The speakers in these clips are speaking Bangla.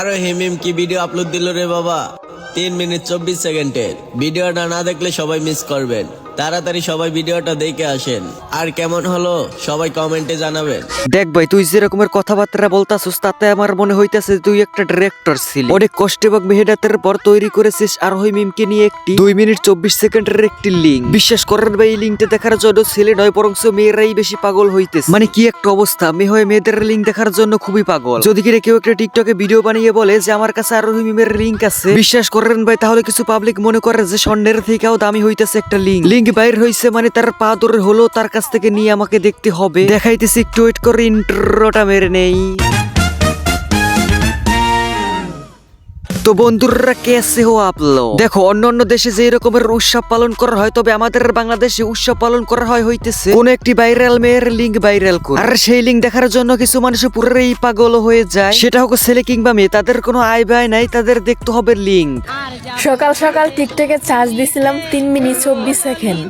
আরো হিমিম কি ভিডিও আপলোড দিল রে বাবা, 3 মিনিট 24 সেকেন্ডের। ভিডিওটা না দেখলে সবাই মিস করবেন, তাড়াতাড়ি সবাই ভিডিওটা দেখে আসেন। আর কেমন হলো সবাই কমেন্টে জানাবেন। দেখ ভাই, তুই যে রকমের কথাবার্তা বলতাছিস তাতে আমার মনে হইতাছে তুই একটা ডিরেক্টর ছিলি। অনেক কষ্ট এবং মেহনতের পর তৈরি করেছিস আরোহী মিমকে নিয়ে একটি 2 মিনিট 24 সেকেন্ডের একটি লিঙ্ক। বিশ্বাস করেন ভাই, এই লিঙ্কটা দেখার জন্য ছেলে নয় বরং মেয়েরাই বেশি পাগল হইতেছে। মানে কি একটা অবস্থা, মেয়ে হয়ে মেয়েদের লিঙ্ক দেখার জন্য খুবই পাগল। যদি কিনা কেউ একটা টিকটকে ভিডিও বানিয়ে বলে যে আমার কাছে আরোহী মিমের লিঙ্ক আছে, বিশ্বাস করেন ভাই তাহলে কিছু পাবলিক মনে করে যে স্বর্ণের থেকেও দামি হইতেছে একটা লিঙ্ক বাইর হইছে, মানে তার পা ধরে হলো তার কাছ থেকে নিয়ে আমাকে দেখতে হবে। দেখাইতেছি, একটু ওয়েট করে ইন্ট্রোটা মেরে নেই। তো বন্ধুরা, কেসে হো আপ লোগ? দেখো, অন্য দেশে যে রকমের উৎসব পালন করা হয়, তবে আমাদের বাংলাদেশে উৎসব পালন করা হয় হইতেছে কোন একটি ভাইরাল মেয়ের লিঙ্ক ভাইরাল করে। আর সেই লিঙ্ক দেখার জন্য কিছু মানুষ পুরোই পাগল হয়ে যায়। সেটা হোক ছেলে কিংবা মেয়ে, তাদের কোনো আয় ব্যয় নাই, তাদের দেখতে হবে লিঙ্ক। সকাল সকাল টিকটকে চার্জ দিছিলাম 3 মিনিট 24 সেকেন্ড।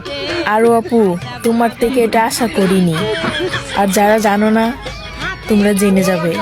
আরো আপু, তোমার থেকে এটা আশা করিনি। আর যারা জানো না, তোমরা জেনে যাবে।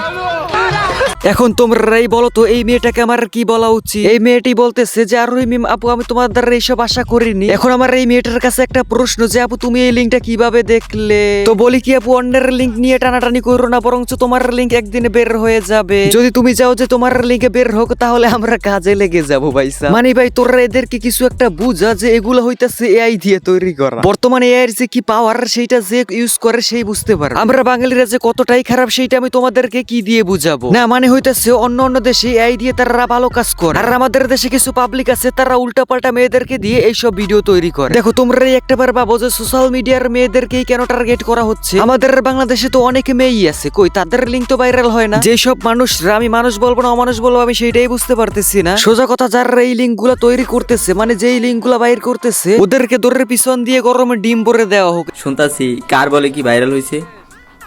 এখন তোমরাই বলো তো, এই মেয়েটাকে আমার কি বলা উচিত? এই মেয়েটি বলতেছে যে আরোহী মিম আপু, আমি তোমার দ্বারা এইসব আশা করিনি। এখন আমার এই মেয়েটার কাছে একটা প্রশ্ন, যে আপু তুমি এই লিঙ্কটা কিভাবে দেখলে? তো বলি কি আপু, অন্যের লিঙ্ক নিয়ে টানাটানি করো না, বরঞ্চ তোমার লিঙ্ক একদিনে বের হয়ে যাবে। যদি তুমি চাও যে তোমার লিঙ্কে বের হোক, তাহলে আমরা কাজে লেগে যাবো ভাইসা। মানে ভাই, তোরা এদেরকে কিছু একটা বুঝা যে এগুলো হইতাছে এআই দিয়ে তৈরি করা। বর্তমানে এআই এর যে কি পাওয়ার, সেইটা যে ইউজ করে সেই বুঝতে পারে। আমরা বাঙালিরা যে কতটাই খারাপ, সেইটা আমি তোমাদেরকে কি দিয়ে বুঝাবো? না মানে হইতেছে অন্য দেশে এই দিয়ে তারা ভালো কাজ করে, আর আমাদের দেশে কিছু পাবলিক আছে তারা উল্টাপাল্টা মেয়েদেরকে দিয়ে এইসব ভিডিও তৈরি করে। দেখো, তোমরা একটাবার ভাবো যে সোশ্যাল মিডিয়ার মেয়েদেরকেই কেন টার্গেট করা হচ্ছে? আমাদের বাংলাদেশে তো অনেক মেয়েই আছে, কই তাদের লিঙ্ক তো ভাইরাল হয় না। যেসব মানুষরা, আমি মানুষ বলবো না অমানুষ বলবো, আমি সেইটাই বুঝতে পারতেছি না। সোজা কথা, যারা এই লিঙ্ক গুলা তৈরি করতেছে, মানে যেই লিঙ্ক গুলা বাইর করতেছে, ওদেরকে দরের পিছন দিয়ে গরমে ডিম ভরে দেওয়া হোক। শুনতাছি কার বলে কি ভাইরাল হয়েছে,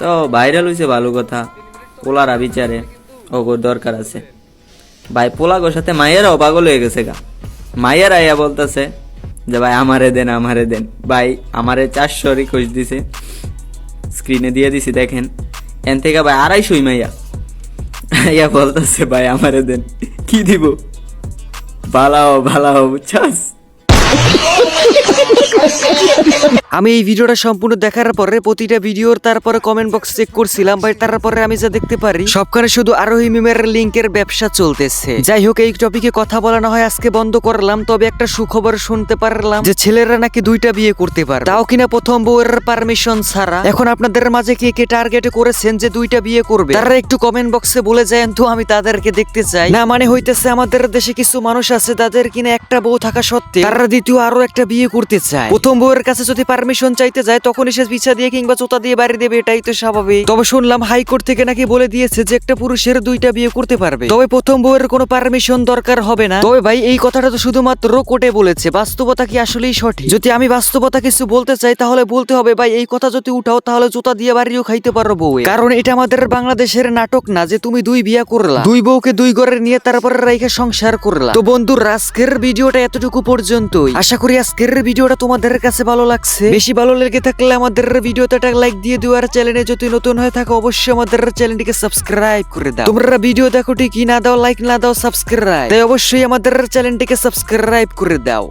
তো ভাইরাল হয়েছে ভালো কথা, পোলারা বিচারে ওগোর দরকার আছে ভাই। পোলাগোর সাথে মায়েরাও পাগল হয়ে গেছে গা। মায়েরা আইয়া বলতেছে যে ভাই আমারে দেন আমারে দেন। ভাই আমারে 400 রিকোয়েস্ট দিছে, স্ক্রিনে দিয়ে দিছি দেখেন। এন থেকে ভাই 250 মাইয়া আইয়া বলতেছে ভাই আমারে দেন। কি দিব? ভালাও বুঝছাস। আমি এই ভিডিওটা সম্পূর্ণ দেখার পরে প্রতিটা ভিডিওর তারপরে কমেন্ট বক্স চেক করছিলাম ভাই, তারপরে আমি যা দেখতে পারি সবখানে শুধু আরোহী মিমের লিঙ্কের ব্যবসা চলতেছে। যাই হোক, এই টপিকে কথা বলা না হয় আজকে বন্ধ করলাম। তবে একটা সুখবর শুনতে পারলাম যে ছেলেরা নাকি 2টা বিয়ে করতে পারে, তাও কিনা প্রথম বউয়ের পারমিশন ছাড়া। এখন আপনাদের মাঝে কে কে টার্গেট করেছেন যে 2টা বিয়ে করবে, তারা একটু কমেন্ট বক্সে বলে যায়, তো আমি তাদেরকে দেখতে চাই। না মানে হইতেছে আমাদের দেশে কিছু মানুষ আছে তাদের কিনা একটা বউ থাকা সত্ত্বেও তারা দ্বিতীয় আরো একটা বিয়ে করতে চায়। প্রথম বউয়ের কাছে যদি পারমিশন চাইতে যায়, তখনই সে পিছা দিয়ে কিংবা চোতা দিয়ে বাড়ি দেবে, এটাই তো স্বাভাবিক। তবে শুনলাম হাইকোর্ট থেকে নাকি বলে দিয়েছে যে একটা পুরুষের 2টা বিয়ে করতে পারবে, তবে প্রথম বউয়ের কোনো পারমিশন দরকার হবে না। তবে ভাই, এই কথাটা তো শুধুমাত্র কোর্টে বলেছে, বাস্তবতা কি আসলেই সঠিক? যদি আমি বাস্তবতা কিছু বলতে চাই, তাহলে বলতে হবে ভাই, এই কথা যদি উঠাও তাহলে চোতা দিয়ে বাড়িও খাইতে পারো বউ। কারণ এটা আমাদের বাংলাদেশের নাটক না যে তুমি 2 বিয়ে করলা, 2 বউকে 2 ঘরে নিয়ে তারপরে রাইখে সংসার করলা। তো বন্ধুরা, আজকের ভিডিওটা এতটুকু পর্যন্তই। আশা করি আজকের ভিডিওটা তোমাদের কাছে ভালো লাগছে। বেশি ভালো লেগে থাকলে আমাদের ভিডিওতে একটা লাইক দিয়ে দিও, আর চ্যানেলে যদি নতুন হয়ে থাকো অবশ্যই আমাদের চ্যানেলটিকে সাবস্ক্রাইব করে দাও। তোমরা ভিডিও দেখো ঠিকই, না দাও লাইক না দাও সাবস্ক্রাইব, তাই অবশ্যই আমাদের চ্যানেলটিকে সাবস্ক্রাইব করে দাও।